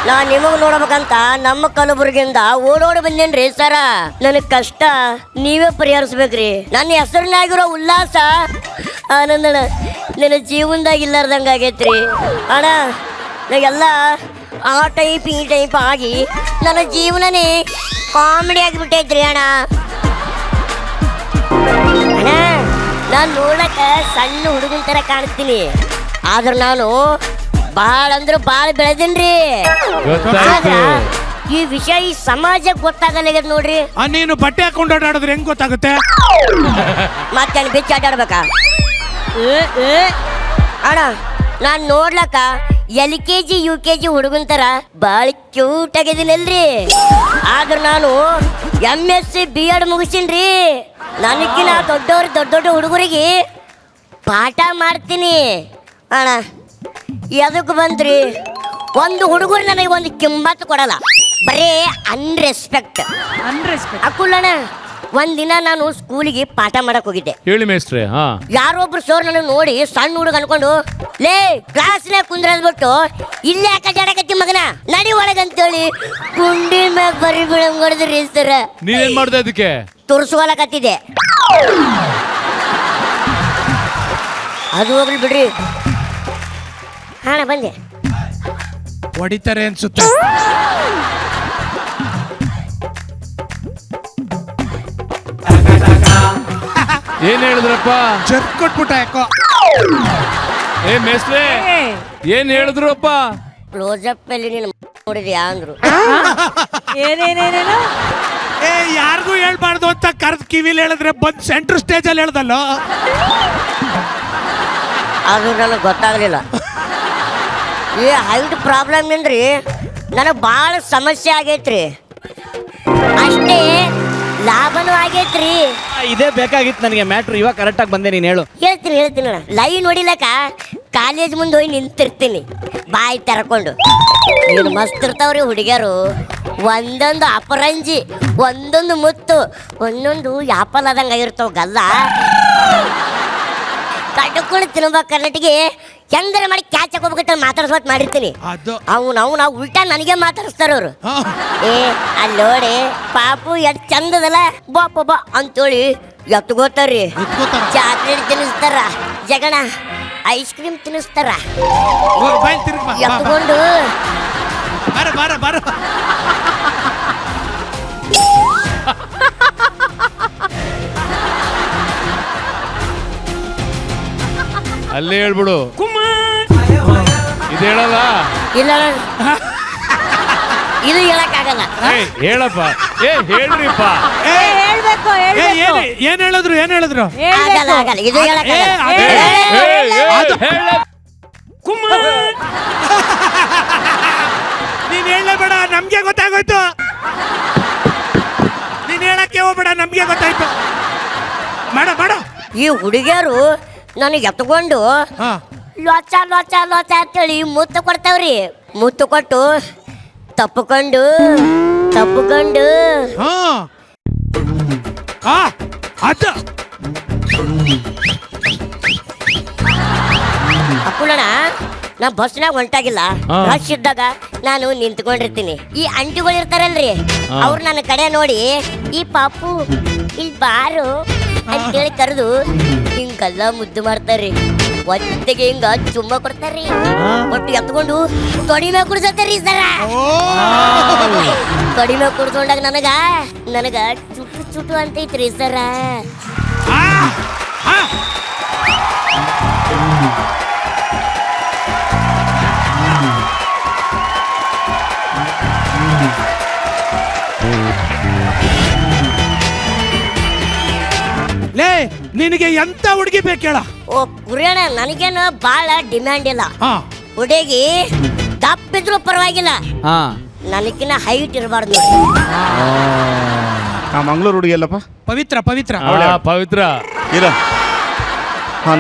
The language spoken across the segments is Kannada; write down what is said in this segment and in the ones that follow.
ನಾನ್ ನಿಮಗ್ ನೋಡ್ಬೇಕಂತ ನಮ್ಮ ಕಲಬುರ್ಗಿಯಿಂದ ಓಡೋಡಿ ಬಂದೇನ್ರಿ ಸರ. ನನಗ್ ಕಷ್ಟ ನೀವೇ ಪರಿಹರಿಸ್ಬೇಕ್ರಿ. ನನ್ನ ಹೆಸರಿನಾಗಿರೋ ಉಲ್ಲಾಸ ಆನಂದಣ ನನ್ನ ಜೀವನದಾಗ ಇಲ್ಲಾರ್ದಂಗ ಆಗೈತ್ರಿ ಅಣ್ಣ. ನನಗೆಲ್ಲ ಆ ಟೈಪ್ ಈ ಟೈಪ್ ಆಗಿ ನನ್ನ ಜೀವನನೇ ಕಾಮಿಡಿ ಆಗಿಬಿಟ್ಟೈತ್ರಿ ಅಣ್ಣ. ಅಣ್ಣ ನಾನು ನೋಡಕ ಸಣ್ಣ ಹುಡುಗನ ತರ ಕಾಣಿಸ್ತೀನಿ, ಆದ್ರೆ ನಾನು ಭಾಳ ಅಂದ್ರೆ ಭಾಳ ಬೆಳೆದಿನ್ರಿ. ಈ ವಿಷಯ ಈ ಸಮಾಜಕ್ಕೆ ಗೊತ್ತಾಗಲ್ಲ ನೋಡ್ರಿ. ನೀನು ಬಟ್ಟೆ ಹಾಕೊಂಡು ಆಡಾಡಿದ್ರೆ ಹೆಂಗ್ ಗೊತ್ತಾಗುತ್ತೆ? ಮತ್ತೆ ಬಿಚ್ಚ ಆಟಾಡ್ಬೇಕಾ ಅಣ್ಣ? ನಾನ್ ನೋಡ್ಲಕ್ಕ LKG UKG ಹುಡುಗನ್ ತರ ಭಾಳ ಕ್ಯೂಟ್ ಆಗಿದ್ದೀನಲ್ರಿ, ಆದ್ರೆ ನಾನು MSc B.Ed ಮುಗಿಸಿನ್ರಿ. ನನಗಿನ ದೊಡ್ಡ ದೊಡ್ಡ ಹುಡುಗರಿಗೆ ಪಾಠ ಮಾಡ್ತೀನಿ ಅಣ್ಣ. ಎದಕ್ಕೆ ಬಂದ್ರಿ? ಒಂದು ಹುಡುಗರು ನನಗೆ ಒಂದು ಕಿಮ್ಮತ್ತು ಕೊಡಲ್ಲ, ಬರೇ ಅನ್ರೆಸ್ಪೆಕ್ಟ್. ಅಕ್ಕುಲ್ಲಣ್ಣ, ಒಂದಿನ ನಾನು ಸ್ಕೂಲಿಗೆ ಪಾಠ ಮಾಡಕ್ ಹೋಗಿದ್ದೆ. ಹೇಳಿ ಮೇಸ್ಟ್ರೆ. ಯಾರೊಬ್ರು ಸರ್ ನನಗೆ ನೋಡಿ ಸಣ್ಣ ಹುಡುಗ ಅನ್ಕೊಂಡು, ಲೇ ಕ್ಲಾಸ್ನಾಗ ಕುಂದ್ರ ಅಂದ್ಬಿಟ್ಟು ಇಲ್ಲೇ ಕಜಾಡಕತ್ತಿ ಮಗನ ನಡಿ ಒಳಗಂತೇಳಿ ಕುಂಡಿ ಮ್ಯಾಗ ಬರಿ ಬಿಡಂಗ್ ಹೊಡೆದ್ರಿ ಸರ್. ನೀವೇನ್ ಮಾಡ್ದೆ ಅದಕ್ಕೆ? ತುರ್ಸ್ಕೊಳಕತ್ತಿದ್ದೆ. ಅದು ಹೋಗ್ಲಿ ಬಿಡ್ರಿ ಹಣ ಬಂದೆ. ಹೊಡಿತಾರೆ ಅನ್ಸುತ್ತೆ. ಏನ್ ಹೇಳಿದ್ರಪ್ಪ? ಜರ್ಕ್ ಕೊಟ್ಬಿಟ್ಟ ಯಾಕೋ. ಏ ಮೇಸ್ಟ್ರೆ ಏನ್ ಹೇಳಿದ್ರಪ್ಪ? ಕ್ಲೋಸಪ್ ಅಲ್ಲಿ ನೀನು ನೋಡಿದ್ಯಾ ಅಂದ್ರು. ಏನೇನೇನೇನು ಯಾರಿಗೂ ಹೇಳ್ಬಾರ್ದು ಅಂತ ಕರೆದ್ ಕಿವಿಲಿ ಹೇಳಿದ್ರೆ ಬಂದ್ ಸೆಂಟ್ರ್ ಸ್ಟೇಜ್ ಅಲ್ಲಿ ಹೇಳ್ದಲ್ಲ. ಅದು ನನಗೆ ಗೊತ್ತಾಗ್ಲಿಲ್ಲ. ಈ ಹೈಟ್ ಪ್ರಾಬ್ಲಮ್ ಏನ್ರಿ ನನಗೆ ಭಾಳ ಸಮಸ್ಯೆ ಆಗೈತ್ರಿ, ಅಷ್ಟೇ ಲಾಭನೂ ಆಗೈತ್ರಿ. ಇದೇ ಬೇಕಾಗಿತ್ತು ನನಗೆ ಮ್ಯಾಟ್ರು. ಇವಾಗ ಕರೆಕ್ಟಾಗಿ ಬಂದೆ. ನೀನು ಹೇಳು. ಹೇಳ್ತೀನಿ ಅಣ್ಣ. ಲೈನ್ ಹೊಡಿಲಕ್ಕ ಕಾಲೇಜ್ ಮುಂದೆ ಹೋಗಿ ನಿಂತಿರ್ತೀನಿ ಬಾಯಿ ತೆರಕೊಂಡು. ಏನು ಮಸ್ತ್ ಇರ್ತಾವ್ರಿ ಹುಡುಗಿಯರು, ಒಂದೊಂದು ಅಪರಂಜಿ, ಒಂದೊಂದು ಮುತ್ತು, ಒಂದೊಂದು ಯಾಪಲ್ ಆದಂಗೆ ಆಗಿರ್ತಾವ ಗಲ್ಲ. ಕಡ್ಕೊಂಡು ತಿನ್ಬೇಕು ಕರ್ನಾಟಿಗೆ ಹೆಂಗಾರ ಮಾಡಿ ಕ್ಯಾಚ್ ಹಾಕೋಬೇಕಂತ ಮಾತಾಡ್ಸೋತ್ ಮಾಡಿರ್ತೀನಿ. ನಾವು ಉಲ್ಟಾ ನನಗೆ ಮಾತಾಡಿಸ್ತಾರ ಅವ್ರು. ಏ ಅಲ್ಲಿ ನೋಡಿ ಪಾಪು ಎಷ್ಟ್ ಚಂದದಲ್ಲ ಬಾ ಅಂತೇಳಿ ಎತ್ಕೋತಾರ್ರಿ. ಚಾಕ್ಲೇಟ್ ತಿನ್ನಿಸ್ತಾರ, ಜಗಣ ಐಸ್ ಕ್ರೀಮ್ ತಿನ್ನಿಸ್ತಾರ, ಎತ್ಕೊಂಡು ಅಲ್ಲೇ ಹೇಳ್ಬಿಡು. ಇದು ಹೇಳಲ್ಲ. ಇಲ್ಲ ಇದು ಹೇಳಕ್ಕಾಗಲ್ಲ. ಹೇಳಪ್ಪ. ಹೇಳ್ರಿಪ್ಪ. ಹೇಳ್ಬೇಕು ಏನ್ ಹೇಳಿದ್ರು? ಆಗಲ್ಲ ಇದು ಹೇಳಕ್ಕಾಗಲ್ಲ. ನೀನ್ ಹೇಳಬೇಡ, ನಮ್ಗೆ ಗೊತ್ತಾಗೋಯ್ತು. ನೀನ್ ಹೇಳಕ್ಕೆ ಹೋಗ್ಬೇಡ, ನಮ್ಗೆ ಗೊತ್ತಾಯ್ತು. ಮಾಡ ಈ ಹುಡುಗಿಯರು ನನಗೆ ಎತ್ಕೊಂಡು ಲೋಚ ಅಂತೇಳಿ ಮುತ್ತು ಕೊಡ್ತಾವ್ರಿ. ಮುತ್ತು ಕೊಟ್ಟು ತಪ್ಪಕೊಂಡು ಅಪ್ಪುಳಣ ನಾ ಬಸ್ನಾಗ ಹೊಂಟಾಗಿಲ್ಲ, ರಶ್ ಇದ್ದಾಗ ನಾನು ನಿಂತ್ಕೊಂಡಿರ್ತೀನಿ. ಈ ಅಂಟಿಗಳು ಇರ್ತಾರಲ್ರಿ, ಅವ್ರು ನನ್ನ ಕಡೆ ನೋಡಿ ಈ ಪಾಪು ಇಲ್ಲಿ ಬಾರು ಅಂತೇಳಿ ಕರೆದು ಹಿಂಗೆಲ್ಲ ಮುದ್ದು ಮಾಡ್ತಾರ್ರಿ. ಒತ್ತಿಗೆ ಹಿಂಗ ಚುಮ್ಮ ಕೊಡ್ತಾರ್ರಿ, ಒಟ್ಟು ಎತ್ಕೊಂಡು ತೊಡಿ ಮ್ಯಾಗ ಕುಡ್ಸತ್ತಾರ್ರಿ ಸರ. ತೊಡಿ ಮ್ಯಾಗ ಕುಡ್ಸ್ಕೊಂಡಾಗ ನನಗ ಚುಟು ಅಂತೈತ್ರಿ ಸರ. ಲೇ ನಿನಗೆ ಎಂತ ಹುಡುಗಿ ಬೇಕೇಳ? ಓ ಕುರಿಯಣ್ಣ, ನನಗೇನು ಬಾಳ ಡಿಮ್ಯಾಂಡ್ ಇಲ್ಲ. ಹುಡುಗಿ ದಪ್ಪಿದ್ರು ಪರವಾಗಿಲ್ಲ, ನನಗಿನ್ನ ಹೈಟ್ ಇರಬಾರ್ದು. ಮಂಗಳೂರು ಹುಡುಗಿ ಅಲ್ಲಪ್ಪ? ಪವಿತ್ರ ಇರ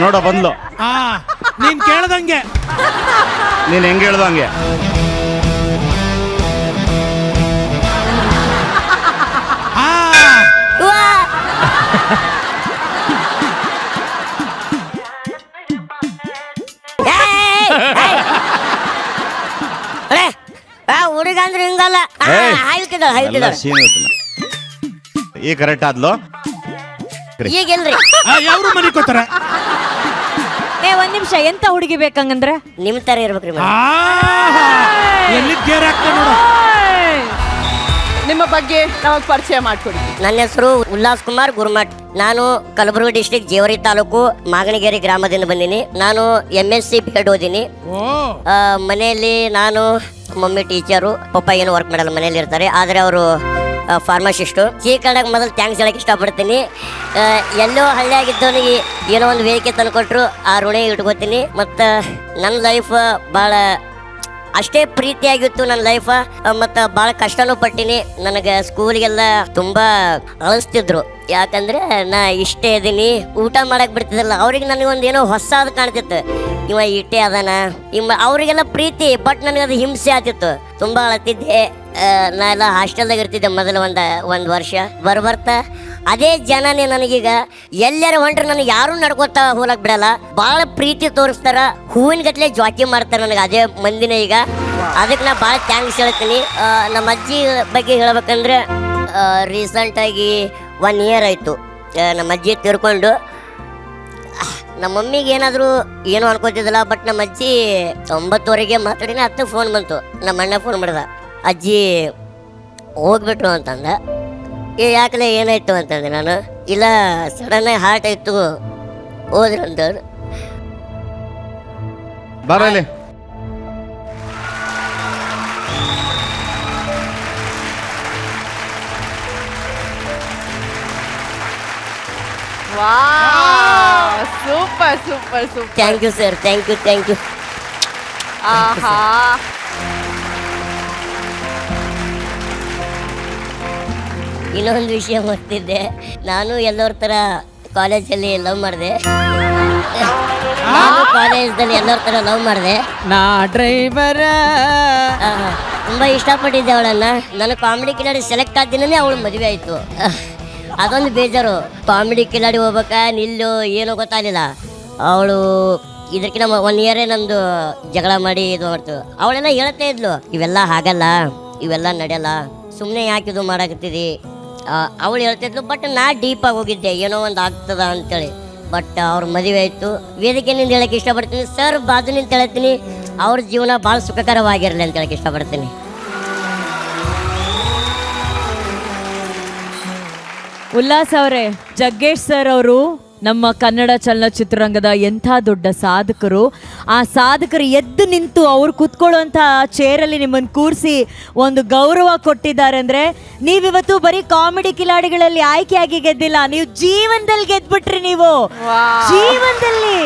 ನೋಡ ಬಂದ್ಲು. ನೀನ್ ಕೇಳ್ದಂಗೆ, ನೀನ್ ಹೆಂಗ್ ಹೇಳ್ದಂಗೆ. ಹುಡುಗ ಅಂದ್ರೆ ಹಿಂಗಲ್ಲ ಏಯ್. ಹಾಯ್ತಿದ್ದಾಳ ಎಲ್ಲ ಹಾಯ್ತಿದ್ದಾಳ ಸೀನ್ ಇರ್ತಲ್ಲ. ಈ ಕರೆಕ್ಟ್ ಆದ್ಲು. ಈಗಿಲ್ರಿ ಯಾವ್ರು ಮನೆ ಕೋತಾರ ಒಂದ್ ನಿಮಿಷ, ಎಂತ ಹುಡುಗಿ ಬೇಕಂಗಂದ್ರೆ? ನಿಮ್ ತರ ಇರ್ಬೇಕ್ರಿ ಮೇಡಮ್. ಎಲ್ಲಿ ಗೇರ್ ಹಾಕ್ತ ನೋಡು. ನಿಮ್ಮ ಬಗ್ಗೆ ನಮಗೆ ಪರಿಚಯ ಮಾಡ್ಕೊಡಿ. ನನ್ನ ಹೆಸರು ಉಲ್ಲಾಸ್ ಕುಮಾರ್ ಗುರುಮಠ್. ನಾನು ಕಲಬುರಗಿ ಡಿಸ್ಟ್ರಿಕ್ಟ್ ಜೇವರಿ ತಾಲೂಕು ಮಾಗಣಗೆರೆ ಗ್ರಾಮದಿಂದ ಬಂದೀನಿ. ನಾನು MSc B.Ed ಓದಿನಿ. ಮನೆಯಲ್ಲಿ ನಾನು ಮಮ್ಮಿ ಟೀಚರು, ಪಪ್ಪ ಏನು ವರ್ಕ್ ಮಾಡಲ್ಲ, ಮನೇಲಿ ಇರ್ತಾರೆ. ಆದರೆ ಅವರು ಫಾರ್ಮಸಿಸ್ಟು. ಕನ್ನಡಕ್ಕೆ ಮೊದಲು ಥ್ಯಾಂಕ್ಸ್ ಹೇಳಕ್ಕೆ ಇಷ್ಟಪಡ್ತೀನಿ. ಎಲ್ಲೋ ಹಳ್ಳಿಯಾಗಿದ್ದವನಿಗೆ ಏನೋ ಒಂದು ವೇದಿಕೆ ತಂದುಕೊಟ್ರು, ಆ ಋಣ ಇಟ್ಕೋತೀನಿ. ಮತ್ತು ನನ್ನ ಲೈಫ್ ಭಾಳ ಅಷ್ಟೇ ಪ್ರೀತಿಯಾಗಿತ್ತು ನನ್ನ ಲೈಫ. ಮತ್ತು ಭಾಳ ಕಷ್ಟನೂ ಪಟ್ಟಿನಿ. ನನಗೆ ಸ್ಕೂಲಿಗೆಲ್ಲ ತುಂಬ ಅಳಿಸ್ತಿದ್ರು. ಯಾಕಂದ್ರೆ ನಾ ಇಷ್ಟೇ ಇದೀನಿ, ಊಟ ಮಾಡಕ್ ಬಿಡ್ತಿದ್ದಿಲ್ಲ. ಅವ್ರಿಗೆ ನನಗೊಂದು ಏನೋ ಹೊಸದು ಕಾಣ್ತಿತ್ತು, ಇವ ಇಟ್ಟೆ ಅದಾನ ಅವರಿಗೆಲ್ಲ ಪ್ರೀತಿ. ಬಟ್ ನನಗದು ಹಿಂಸೆ ಆಗ್ತಿತ್ತು, ತುಂಬ ಅಳತಿದ್ದೆ. ನಾ ಎಲ್ಲ ಹಾಸ್ಟೆಲ್ದಾಗ ಇರ್ತಿದ್ದೆ ಮೊದಲು ಒಂದು ವರ್ಷ. ಬರ್ತಾ ಅದೇ ಜನನೇ ನನಗೀಗ ಎಲ್ಲರೂ ಹೊಂಟ್ರೆ ನನಗೆ ಯಾರೂ ನಡ್ಕೋತಾ ಹೋಗಕ್ ಬಿಡಲ್ಲ. ಭಾಳ ಪ್ರೀತಿ ತೋರಿಸ್ತಾರ, ಹೂವಿನ ಗಟ್ಲೆ ಜಾಕಿ ಮಾಡ್ತಾರೆ ನನಗೆ ಅದೇ ಮಂದಿನ ಈಗ. ಅದಕ್ಕೆ ನಾ ಭಾಳ ಥ್ಯಾಂಕ್ಸ್ ಹೇಳ್ತೀನಿ. ನಮ್ಮ ಅಜ್ಜಿ ಬಗ್ಗೆ ಹೇಳ್ಬೇಕಂದ್ರೆ ರೀಸೆಂಟಾಗಿ 1 year ಆಯಿತು ನಮ್ಮ ಅಜ್ಜಿ ತೀರ್ಕೊಂಡು. ನಮ್ಮ ಮಮ್ಮಿಗೆ ಏನಾದರೂ ಏನೂ ಅನ್ಕೋತಿದ್ದಿಲ್ಲ. ಬಟ್ ನಮ್ಮ ಅಜ್ಜಿ 9:00 ಮಾತಾಡಿನ 10 ಫೋನ್ ಬಂತು. ನಮ್ಮ ಅಣ್ಣ ಫೋನ್ ಮಾಡಿದ, ಅಜ್ಜಿ ಹೋಗ್ಬಿಟ್ರು ಅಂತಂದ. ಯಾಕಲೆ ಏನಾಯ್ತು ಅಂತಂದೆ ನಾನು. ಇಲ್ಲ ಸಡನ್ನಾಗಿ ಹಾರ್ಟ್ ಆಯಿತು ಹೋದ್ರು ಅಂತವ್ರು. ಬರಲಿ. Wow, super super super. Thank you sir, thank you. ಆಹಾ, ಇನ್ನೊಂದು ವಿಷಯ ಗೊತ್ತಿದ್ದೆ, ನಾನು ಎಲ್ಲರ ಥರ ಕಾಲೇಜಲ್ಲಿ ಲವ್ ಮಾಡಿದೆ. ನಾನು ಕಾಲೇಜಲ್ಲಿ ಎಲ್ಲರ ಥರ ಲವ್ ಮಾಡಿದೆ. ನಾ ಡ್ರೈವರ. ತುಂಬ ಇಷ್ಟಪಟ್ಟಿದ್ದೆ ಅವಳನ್ನು. ನಾನು ಕಾಮಿಡಿ ಕಿಲಾಡಿ ಸೆಲೆಕ್ಟ್ ಆದ ದಿನನೇ ಅವಳು ಮದುವೆ ಆಯಿತು. ಅದೊಂದು ಬೇಜಾರು. ಕಾಮಿಡಿ ಕಿಲಾಡಿ ಹೋಗ್ಬೇಕಾ ನಿಲ್ಲು ಏನೋ ಗೊತ್ತಾಗಲಿಲ್ಲ. ಅವಳು ಇದಕ್ಕಿಂತ 1 year ನಂದು ಜಗಳ ಮಾಡಿ ಇದು ಮಾಡ್ತು. ಅವಳೆಲ್ಲ ಹೇಳ್ತಾ ಇದ್ಲು, ಇವೆಲ್ಲ ಆಗಲ್ಲ, ಇವೆಲ್ಲ ನಡೆಯಲ್ಲ, ಸುಮ್ಮನೆ ಯಾಕೆ ಇದು ಮಾಡಾಕತ್ತಿದಿ. ಅವಳು ಹೇಳ್ತಿದ್ಲು. ಬಟ್ ನಾ ಡೀಪಾಗಿ ಹೋಗಿದ್ದೆ, ಏನೋ ಒಂದು ಆಗ್ತದ ಅಂತೇಳಿ. ಬಟ್ ಅವ್ರ ಮದುವೆ ಆಯಿತು. ವೇದಿಕೆಯಿಂದ ಹೇಳಕ್ಕೆ ಇಷ್ಟಪಡ್ತೀನಿ ಸರ್, ಬಾಜು ನಿಂತ ಹೇಳ್ತೀನಿ, ಅವ್ರ ಜೀವನ ಭಾಳ ಸುಖಕರವಾಗಿರಲಿ ಅಂತ ಹೇಳಕ್ಕೆ ಇಷ್ಟಪಡ್ತೀನಿ. ಉಲ್ಲಾಸ್ ಅವರೇ, ಜಗ್ಗೇಶ್ ಸರ್ ಅವರು ನಮ್ಮ ಕನ್ನಡ ಚಲನಚಿತ್ರರಂಗದ ಎಂಥ ದೊಡ್ಡ ಸಾಧಕರು. ಆ ಸಾಧಕರು ಎದ್ದು ನಿಂತು ಅವ್ರು ಕೂತ್ಕೊಳ್ಳುವಂಥ ಚೇರಲ್ಲಿ ನಿಮ್ಮನ್ನು ಕೂರಿಸಿ ಒಂದು ಗೌರವ ಕೊಟ್ಟಿದ್ದಾರೆ ಅಂದರೆ, ನೀವಿವತ್ತು ಬರೀ ಕಾಮಿಡಿ ಕಿಲಾಡಿಗಳಲ್ಲಿ ಆಯ್ಕೆಯಾಗಿ ಗೆದ್ದಿಲ್ಲ, ನೀವು ಜೀವನದಲ್ಲಿ ಗೆದ್ಬಿಟ್ರಿ. ನೀವು ಜೀವನದಲ್ಲಿ